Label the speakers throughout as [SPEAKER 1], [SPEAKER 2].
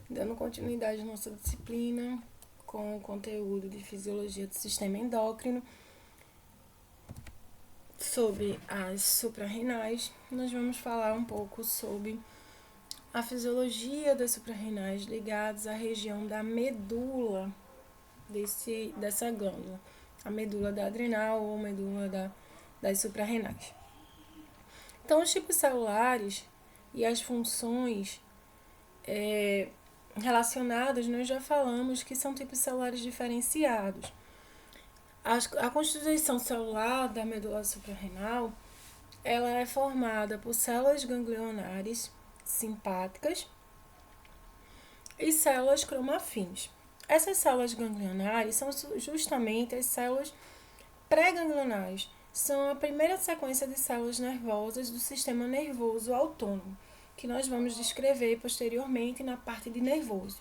[SPEAKER 1] Dando continuidade à nossa disciplina com o conteúdo de fisiologia do sistema endócrino sobre as suprarrenais, nós vamos falar um pouco sobre a fisiologia das suprarrenais ligadas à região da medula dessa glândula, a medula da adrenal ou medula das suprarrenais. Então, os tipos celulares e as funções relacionadas, nós já falamos que são tipos celulares diferenciados. A constituição celular da medula suprarrenal, ela é formada por células ganglionares simpáticas e células cromafins. Essas células ganglionares são justamente as células pré-ganglionares. São a primeira sequência de células nervosas do sistema nervoso autônomo, que nós vamos descrever posteriormente na parte de nervoso.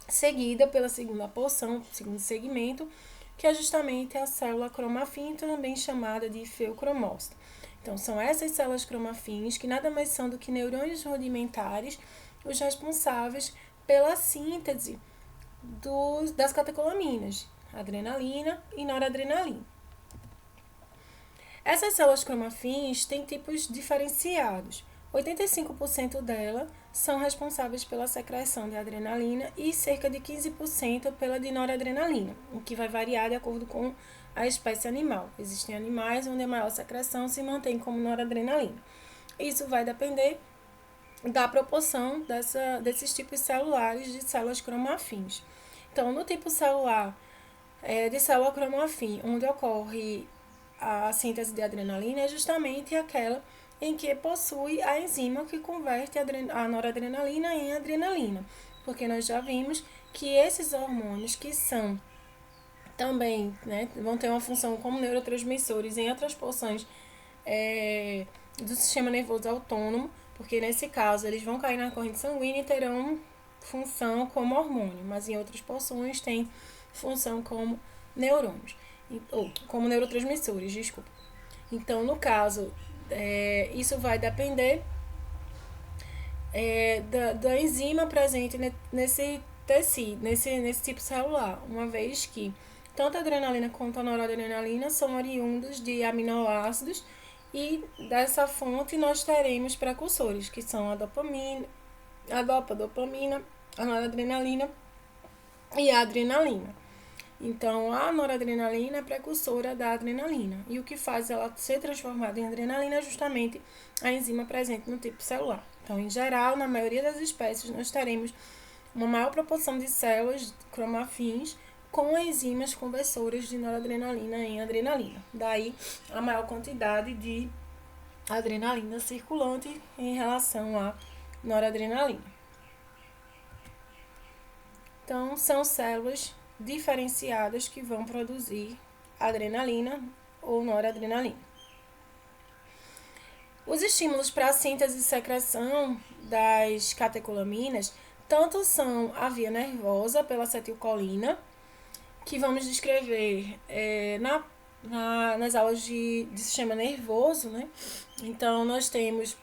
[SPEAKER 1] Seguida pela segunda porção, segundo segmento, que é justamente a célula cromafim, também chamada de feucromócito. Então, são essas células cromafins, que nada mais são do que neurônios rudimentares, os responsáveis pela síntese das catecolaminas, adrenalina e noradrenalina. Essas células cromafins têm tipos diferenciados. 85% delas são responsáveis pela secreção de adrenalina e cerca de 15% pela de noradrenalina, o que vai variar de acordo com a espécie animal. Existem animais onde a maior secreção se mantém como noradrenalina. Isso vai depender da proporção desses tipos celulares de células cromafins. Então, no tipo celular de célula cromafim, onde ocorre a síntese de adrenalina, é justamente aquela em que possui a enzima que converte a noradrenalina em adrenalina, porque nós já vimos que esses hormônios que são também, vão ter uma função como neurotransmissores em outras porções do sistema nervoso autônomo, porque nesse caso eles vão cair na corrente sanguínea e terão função como hormônio, mas em outras porções tem função como neurônios, ou como neurotransmissores, desculpa. Então, no caso, isso vai depender da enzima presente nesse tecido, nesse tipo celular, uma vez que tanto a adrenalina quanto a noradrenalina são oriundos de aminoácidos e dessa fonte nós teremos precursores, que são a dopamina, a noradrenalina e a adrenalina. Então, a noradrenalina é precursora da adrenalina. E o que faz ela ser transformada em adrenalina é justamente a enzima presente no tipo celular. Então, em geral, na maioria das espécies, nós teremos uma maior proporção de células cromafins com enzimas conversoras de noradrenalina em adrenalina. Daí, a maior quantidade de adrenalina circulante em relação à noradrenalina. Então, são células diferenciadas que vão produzir adrenalina ou noradrenalina. Os estímulos para a síntese e secreção das catecolaminas tanto são a via nervosa pela acetilcolina, que vamos descrever nas aulas de sistema nervoso, né? Então, nós temos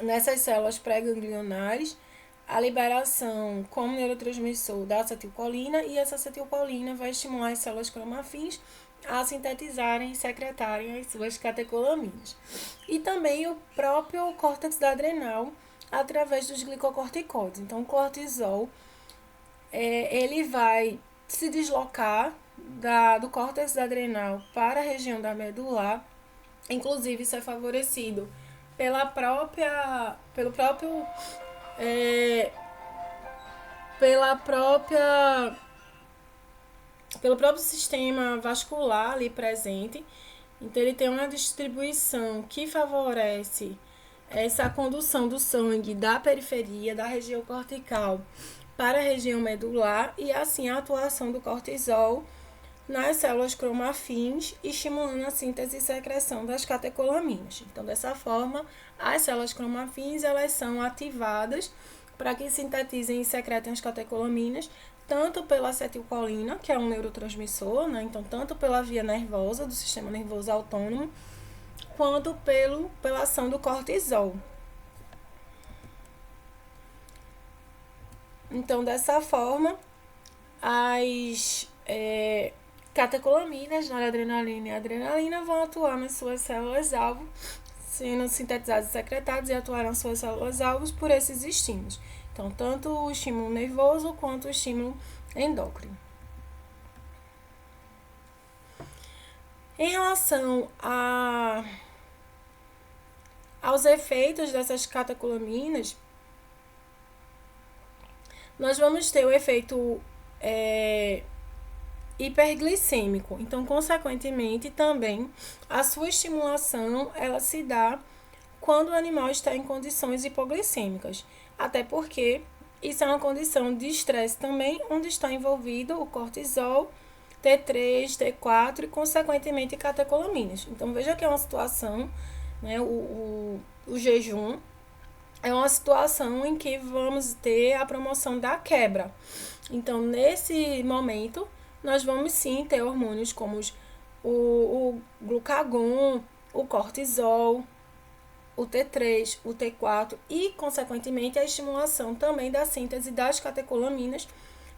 [SPEAKER 1] nessas células pré-ganglionares a liberação como neurotransmissor da acetilcolina, e essa acetilcolina vai estimular as células cromafins a sintetizarem e secretarem as suas catecolaminas. E também o próprio córtex da adrenal através dos glicocorticoides. Então, o cortisol ele vai se deslocar do córtex da adrenal para a região da medular. Inclusive, isso é favorecido pelo próprio sistema vascular ali presente. Então, ele tem uma distribuição que favorece essa condução do sangue da periferia, da região cortical, para a região medular, e assim a atuação do cortisol nas células cromafins, estimulando a síntese e secreção das catecolaminas. Então, dessa forma, as células cromafins elas são ativadas para que sintetizem e secretem as catecolaminas, tanto pela acetilcolina, que é um neurotransmissor, né? Então, tanto pela via nervosa do sistema nervoso autônomo, quanto pela ação do cortisol. Então, dessa forma, as catecolaminas, noradrenalina e adrenalina, vão atuar nas suas células-alvo, sendo sintetizados e secretados e atuar nas suas células-alvos por esses estímulos. Então, tanto o estímulo nervoso quanto o estímulo endócrino. Em relação aos efeitos dessas catecolaminas, nós vamos ter o efeito hiperglicêmico. Então, consequentemente, também a sua estimulação ela se dá quando o animal está em condições hipoglicêmicas. Até porque isso é uma condição de estresse também, onde está envolvido o cortisol, T3, T4 e, consequentemente, catecolaminas. Então, veja que é uma situação, né, o jejum é uma situação em que vamos ter a promoção da quebra. Então, nesse momento, nós vamos sim ter hormônios como o glucagon, o cortisol, o T3, o T4 e, consequentemente, a estimulação também da síntese das catecolaminas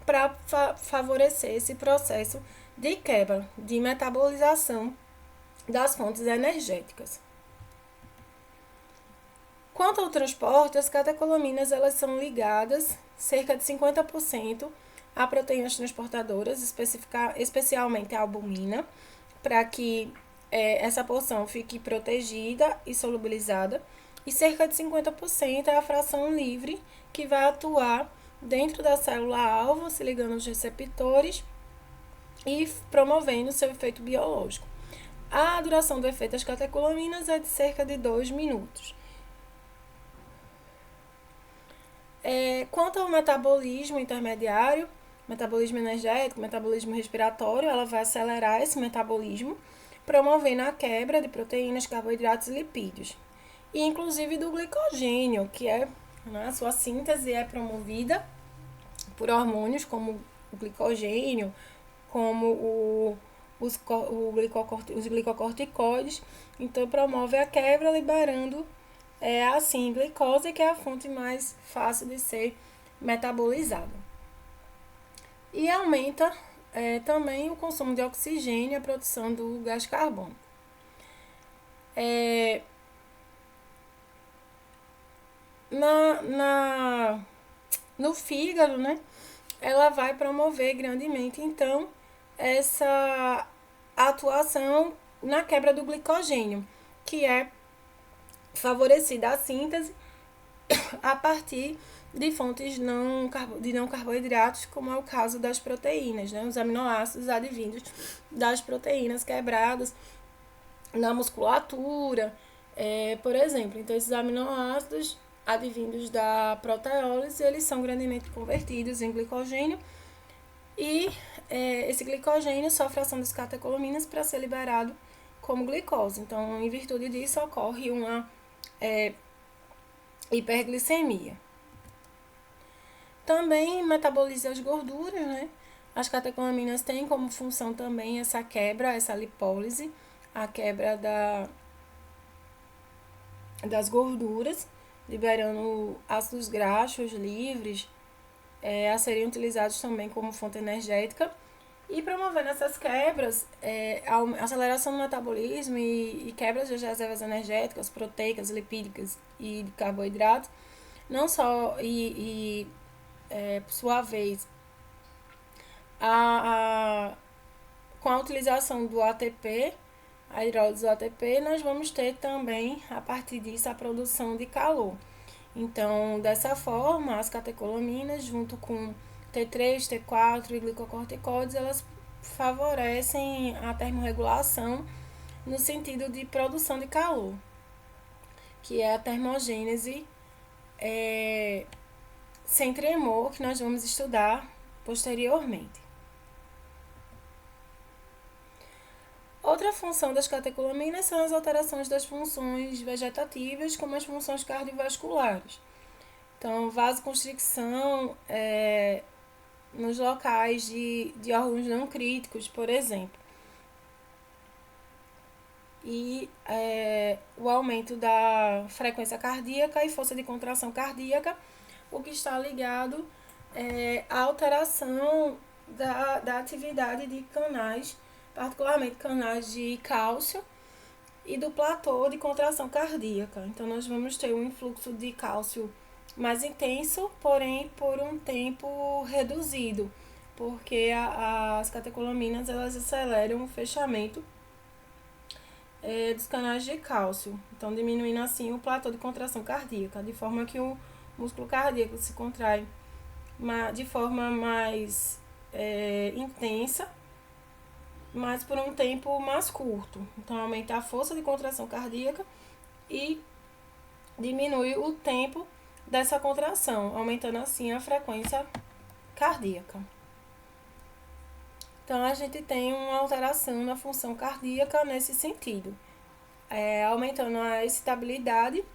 [SPEAKER 1] para favorecer esse processo de quebra, de metabolização das fontes energéticas. Quanto ao transporte, as catecolaminas elas são ligadas cerca de 50% a proteínas transportadoras, especialmente a albumina, para que essa porção fique protegida e solubilizada, e cerca de 50% é a fração livre, que vai atuar dentro da célula-alvo, se ligando aos receptores e promovendo seu efeito biológico. A duração do efeito das catecolaminas é de cerca de 2 minutos. Quanto ao metabolismo intermediário, metabolismo energético, metabolismo respiratório, ela vai acelerar esse metabolismo, promovendo a quebra de proteínas, carboidratos e lipídios. E inclusive do glicogênio, que a sua síntese é promovida por hormônios como o glicogênio, como os glicocorticoides. Então, promove a quebra, liberando assim, glicose, que é a fonte mais fácil de ser metabolizada. E aumenta também o consumo de oxigênio e a produção do gás carbônico. No fígado, né, ela vai promover grandemente, então, essa atuação na quebra do glicogênio, que é favorecida a síntese a partir de fontes de não carboidratos, como é o caso das proteínas, né? Os aminoácidos advindos das proteínas quebradas na musculatura, por exemplo. Então, esses aminoácidos advindos da proteólise, eles são grandemente convertidos em glicogênio e esse glicogênio sofre a ação das catecolaminas para ser liberado como glicose. Então, em virtude disso, ocorre uma hiperglicemia. Também metaboliza as gorduras, né? As catecolaminas têm como função também essa quebra, essa lipólise, a quebra das gorduras, liberando ácidos graxos livres, a serem utilizados também como fonte energética, e promovendo essas quebras, a aceleração do metabolismo e quebras das reservas energéticas, proteicas, lipídicas e de carboidratos, não só, por sua vez, com a utilização do ATP, a hidrólise do ATP, nós vamos ter também, a partir disso, a produção de calor. Então, dessa forma, as catecolaminas, junto com T3, T4 e glicocorticoides, elas favorecem a termorregulação no sentido de produção de calor, que é a termogênese sem tremor, que nós vamos estudar posteriormente. Outra função das catecolaminas são as alterações das funções vegetativas, como as funções cardiovasculares. Então, vasoconstricção nos locais de órgãos não críticos, por exemplo. E o aumento da frequência cardíaca e força de contração cardíaca, o que está ligado a alteração da atividade de canais, particularmente canais de cálcio e do platô de contração cardíaca. Então, nós vamos ter um influxo de cálcio mais intenso, porém por um tempo reduzido, porque as catecolaminas elas aceleram o fechamento dos canais de cálcio, então diminuindo assim o platô de contração cardíaca, de forma que o músculo cardíaco se contrai de forma mais intensa, mas por um tempo mais curto. Então aumenta a força de contração cardíaca e diminui o tempo dessa contração, aumentando assim a frequência cardíaca. Então, a gente tem uma alteração na função cardíaca nesse sentido, aumentando a excitabilidade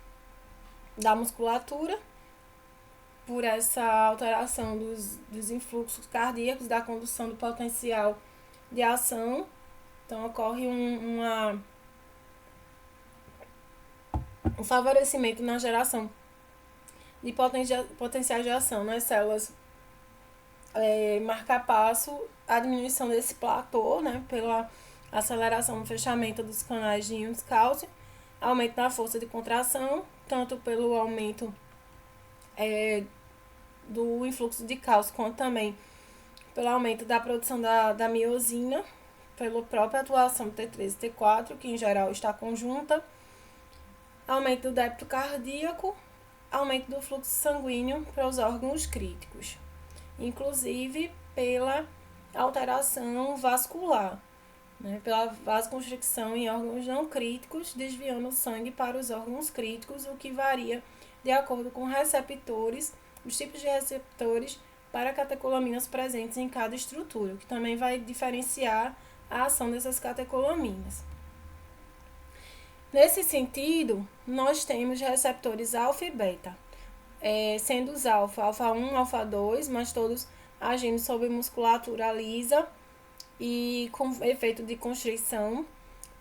[SPEAKER 1] da musculatura por essa alteração dos influxos cardíacos, da condução do potencial de ação. Então, ocorre um favorecimento na geração de potenciais de ação nas células marca-passo, a diminuição desse platô, né, pela aceleração no fechamento dos canais de íons cálcio, aumento da força de contração, tanto pelo aumento do influxo de cálcio, quanto também pelo aumento da produção da miosina, pela própria atuação do T3 e T4, que em geral está conjunta, aumento do débito cardíaco, aumento do fluxo sanguíneo para os órgãos críticos, inclusive pela alteração vascular, né, pela vasoconstricção em órgãos não críticos, desviando o sangue para os órgãos críticos, o que varia de acordo com receptores, os tipos de receptores para catecolaminas presentes em cada estrutura, o que também vai diferenciar a ação dessas catecolaminas. Nesse sentido, nós temos receptores alfa e beta, sendo os alfa 1, alfa 2, mas todos agindo sobre musculatura lisa e com efeito de constrição,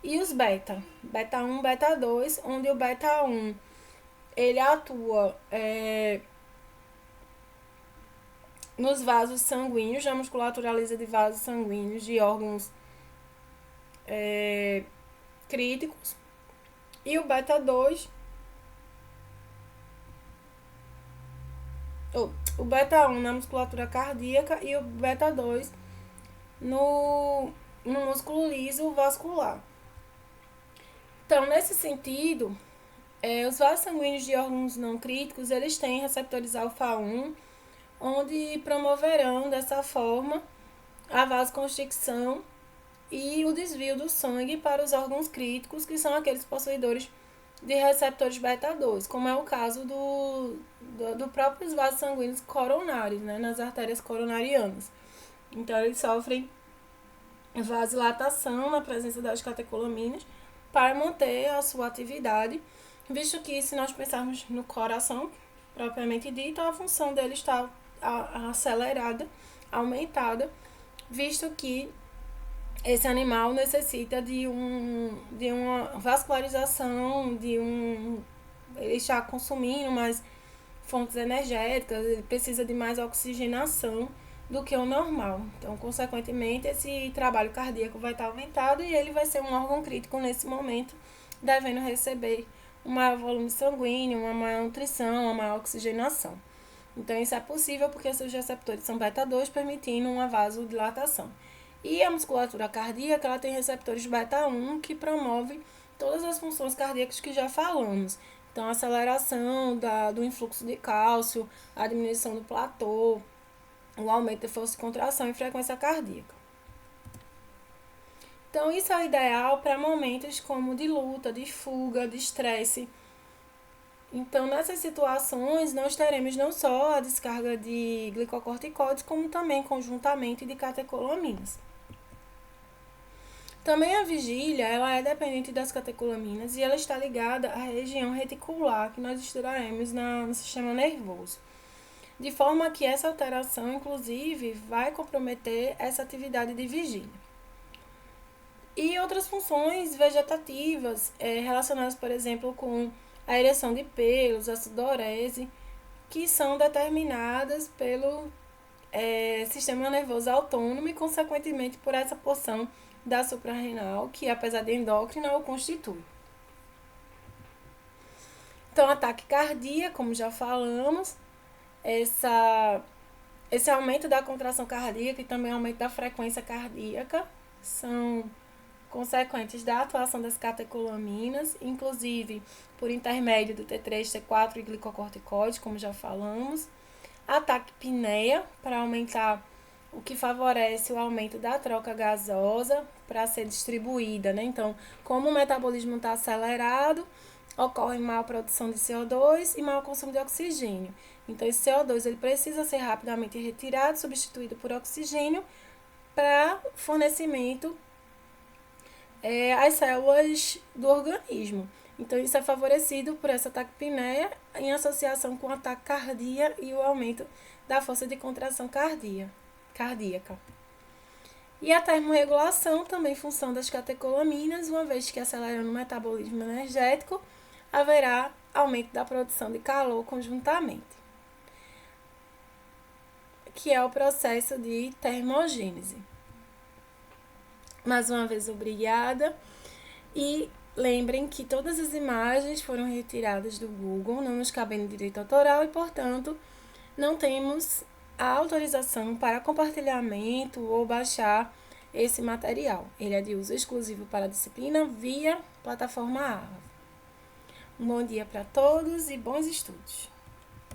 [SPEAKER 1] e os beta 1, beta 2, onde o beta 1 ele atua nos vasos sanguíneos, na musculatura lisa de vasos sanguíneos de órgãos críticos, e o beta 2, o beta 1 na musculatura cardíaca e o beta 2 no músculo liso vascular. Então, nesse sentido, os vasos sanguíneos de órgãos não críticos, eles têm receptores alfa 1, onde promoverão dessa forma a vasoconstricção e o desvio do sangue para os órgãos críticos, que são aqueles possuidores de receptores beta 2, como é o caso do próprios vasos sanguíneos coronários, né, nas artérias coronarianas. Então, eles sofrem vasodilatação na presença das catecolaminas para manter a sua atividade, visto que, se nós pensarmos no coração propriamente dito, a função dele está acelerada, aumentada, visto que esse animal necessita de uma vascularização, ele está consumindo mais fontes energéticas, ele precisa de mais oxigenação do que o normal. Então, consequentemente, esse trabalho cardíaco vai estar aumentado e ele vai ser um órgão crítico nesse momento, devendo receber um maior volume sanguíneo, uma maior nutrição, uma maior oxigenação. Então, isso é possível porque seus receptores são beta 2, permitindo uma vasodilatação. E a musculatura cardíaca, ela tem receptores beta 1 que promovem todas as funções cardíacas que já falamos. Então, a aceleração do influxo de cálcio, a diminuição do platô, o aumento da força de contração e frequência cardíaca. Então, isso é o ideal para momentos como de luta, de fuga, de estresse. Então, nessas situações, nós teremos não só a descarga de glicocorticoides, como também conjuntamente de catecolaminas. Também a vigília, ela é dependente das catecolaminas e ela está ligada à região reticular, que nós estudaremos no sistema nervoso. De forma que essa alteração, inclusive, vai comprometer essa atividade de vigília. E outras funções vegetativas relacionadas, por exemplo, com a ereção de pelos, a sudorese, que são determinadas pelo sistema nervoso autônomo e, consequentemente, por essa porção da suprarrenal, que, apesar de endócrina, o constitui. Então, ataque cardíaco, como já falamos, esse aumento da contração cardíaca e também aumento da frequência cardíaca são consequentes da atuação das catecolaminas, inclusive por intermédio do T3, T4 e glicocorticoide, como já falamos. Ataque apneia, para aumentar, o que favorece o aumento da troca gasosa para ser distribuída, né? Então, como o metabolismo está acelerado, ocorre maior produção de CO2 e maior consumo de oxigênio. Então, esse CO2 ele precisa ser rapidamente retirado, substituído por oxigênio para fornecimento às células do organismo. Então, isso é favorecido por essa taquipneia em associação com o ataque cardíaco e o aumento da força de contração cardíaca. E a termorregulação, também função das catecolaminas, uma vez que acelerando o metabolismo energético, haverá aumento da produção de calor conjuntamente, que é o processo de termogênese. Mais uma vez, obrigada. E lembrem que todas as imagens foram retiradas do Google, não nos cabendo direito autoral e, portanto, não temos a autorização para compartilhamento ou baixar esse material. Ele é de uso exclusivo para a disciplina via plataforma ARVA. Um bom dia para todos e bons estudos!